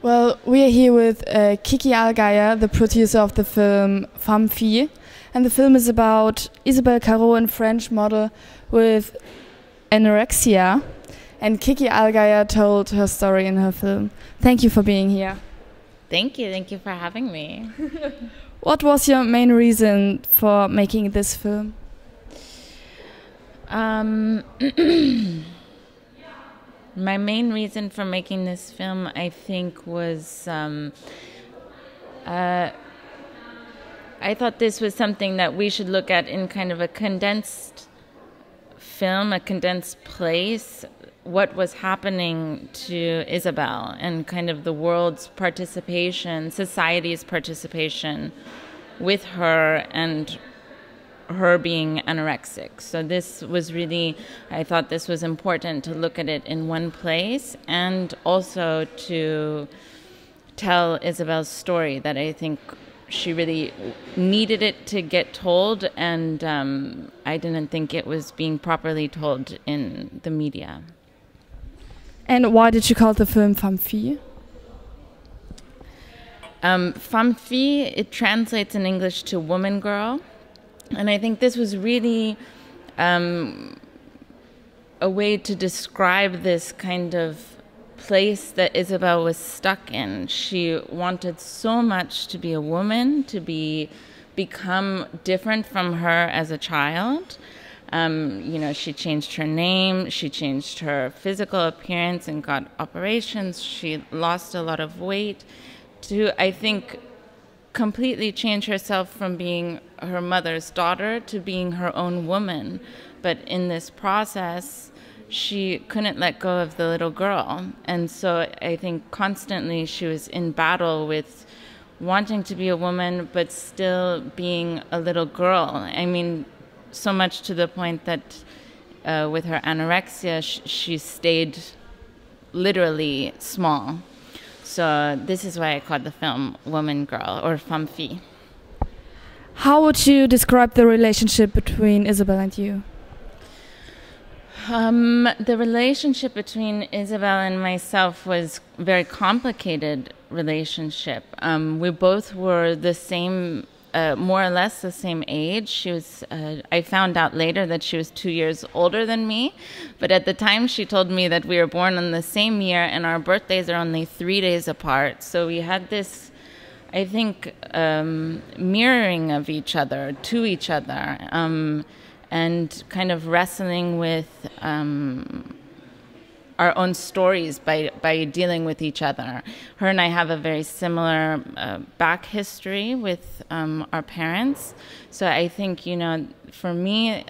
Well, we are here with Kiki Allgeier, the producer of the film Femme Fille. And the film is about Isabell Caro, a French model with anorexia. And Kiki Allgeier told her story in her film. Thank you for being here. Thank you for having me. What was your main reason for making this film? My main reason for making this film, I think, was I thought this was something that we should look at in kind of a condensed film, a condensed place, what was happening to Isabell and kind of the world's participation, society's participation with her and her being anorexic. So this was really, I thought this was important to look at it in one place and also to tell Isabell's story that I think she really needed it to get told, and I didn't think it was being properly told in the media. And why did you call the film Femme Fille? Femme Fille, it translates in English to woman girl. And I think this was really a way to describe this kind of place that Isabell was stuck in. She wanted so much to be a woman, to become different from her as a child. She changed her name, she changed her physical appearance and got operations. She lost a lot of weight to, I think, completely change herself from being her mother's daughter to being her own woman. But in this process, she couldn't let go of the little girl. And so I think constantly she was in battle with wanting to be a woman, but still being a little girl. I mean, so much to the point that with her anorexia, she stayed literally small. So this is why I called the film Woman Girl or Femme Fille. How would you describe the relationship between Isabell and you? The relationship between Isabell and myself was a very complicated relationship. We both were the same, more or less the same age. She was. I found out later that she was 2 years older than me, but at the time she told me that we were born on the same year and our birthdays are only 3 days apart. So we had this, I think, mirroring of each other to each other, and kind of wrestling with our own stories by dealing with each other. Her and I have a very similar back history with our parents. So I think, for me,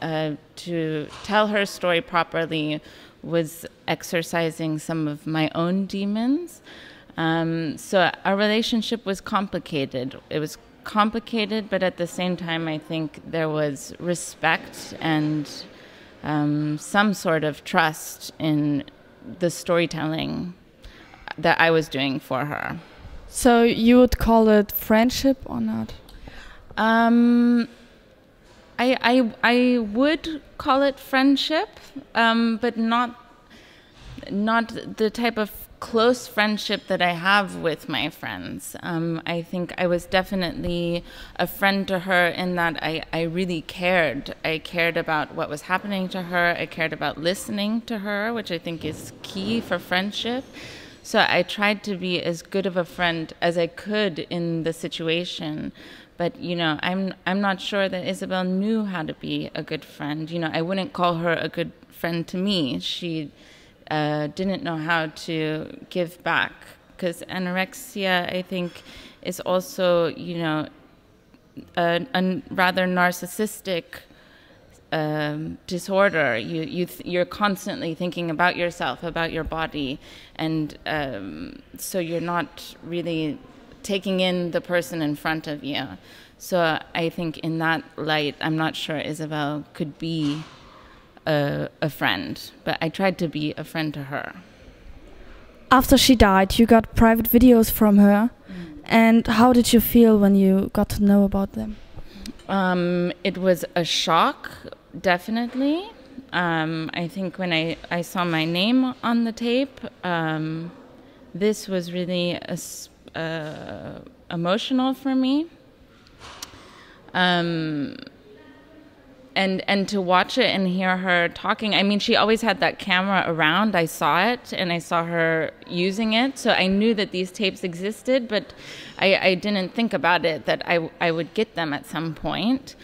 to tell her story properly was exercising some of my own demons. So our relationship was complicated. It was complicated, but at the same time, I think there was respect and some sort of trust in the storytelling that I was doing for her. So you would call it friendship or not? I would call it friendship, but not the type of close friendship that I have with my friends. I think I was definitely a friend to her in that I really cared. I cared about what was happening to her. I cared about listening to her, which I think is key for friendship. So I tried to be as good of a friend as I could in the situation. But, I'm not sure that Isabell knew how to be a good friend. I wouldn't call her a good friend to me. She didn't know how to give back, because anorexia, I think, is also, a rather narcissistic disorder. You're constantly thinking about yourself, about your body, and so you're not really taking in the person in front of you. So I think in that light, I'm not sure Isabell could be a friend, but I tried to be a friend to her. After she died, you got private videos from her. And how did you feel when you got to know about them? It was a shock, definitely. I think when I saw my name on the tape, this was really emotional for me. And to watch it and hear her talking, I mean, she always had that camera around. I saw it, and I saw her using it. So I knew that these tapes existed, but I didn't think about it, that I would get them at some point.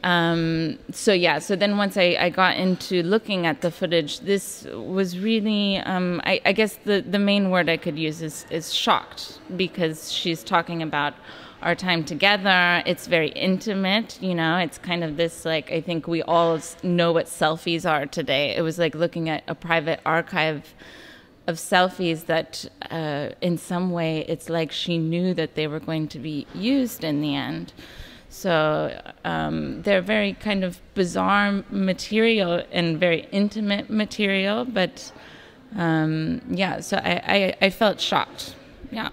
So then once I got into looking at the footage, this was really, I guess the main word I could use is shocked, because she's talking about our time together. It's very intimate, you know. It's kind of this, like, I think we all know what selfies are today. It was like looking at a private archive of selfies that in some way it's like she knew that they were going to be used in the end. So they're very kind of bizarre material and very intimate material, but so I felt shocked. Yeah.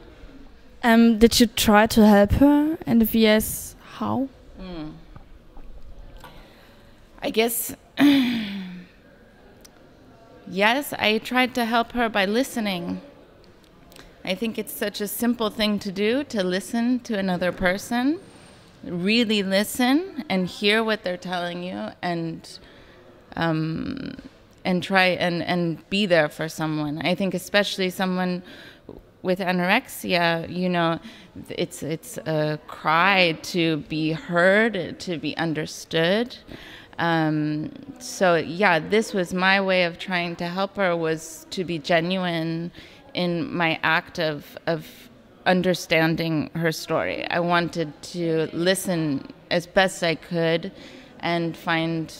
Did you try to help her? And if yes, how? I guess, yes, I tried to help her by listening. I think it's such a simple thing to do, to listen to another person, really listen and hear what they're telling you, and try and be there for someone. I think especially someone with anorexia, you know, it's a cry to be heard, to be understood. So yeah, this was my way of trying to help her, was to be genuine in my act of understanding her story. I wanted to listen as best I could and find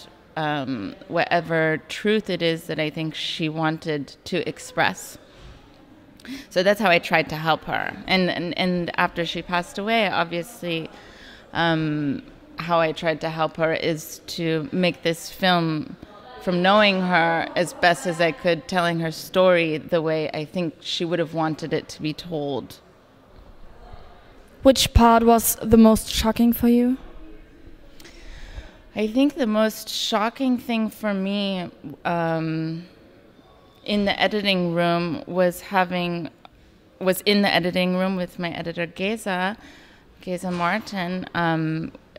whatever truth it is that I think she wanted to express. So that's how I tried to help her. And after she passed away, obviously, how I tried to help her is to make this film from knowing her as best as I could, telling her story the way I think she would have wanted it to be told. Which part was the most shocking for you? I think the most shocking thing for me in the editing room was in the editing room with my editor Geza Martin,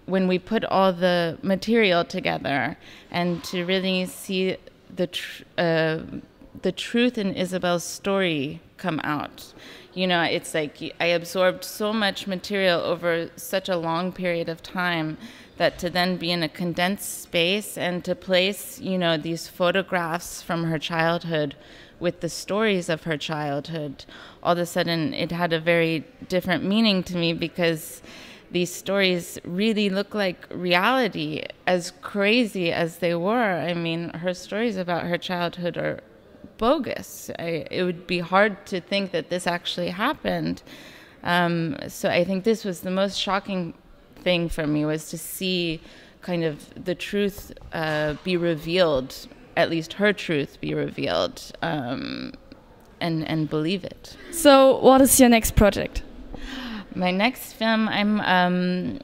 when we put all the material together, and to really see the truth in Isabell's story come out. You know, it's like I absorbed so much material over such a long period of time, that to then be in a condensed space and to place, you know, these photographs from her childhood with the stories of her childhood, all of a sudden it had a very different meaning to me, because these stories really look like reality, as crazy as they were. I mean, her stories about her childhood are bogus. It would be hard to think that this actually happened. So I think this was the most shocking thing for me, was to see kind of the truth be revealed, at least her truth be revealed, and believe it. So what is your next project? My next film, I'm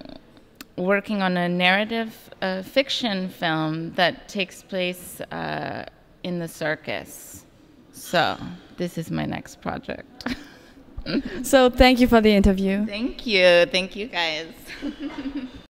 working on a narrative fiction film that takes place in the circus. So this is my next project. So thank you for the interview. Thank you guys.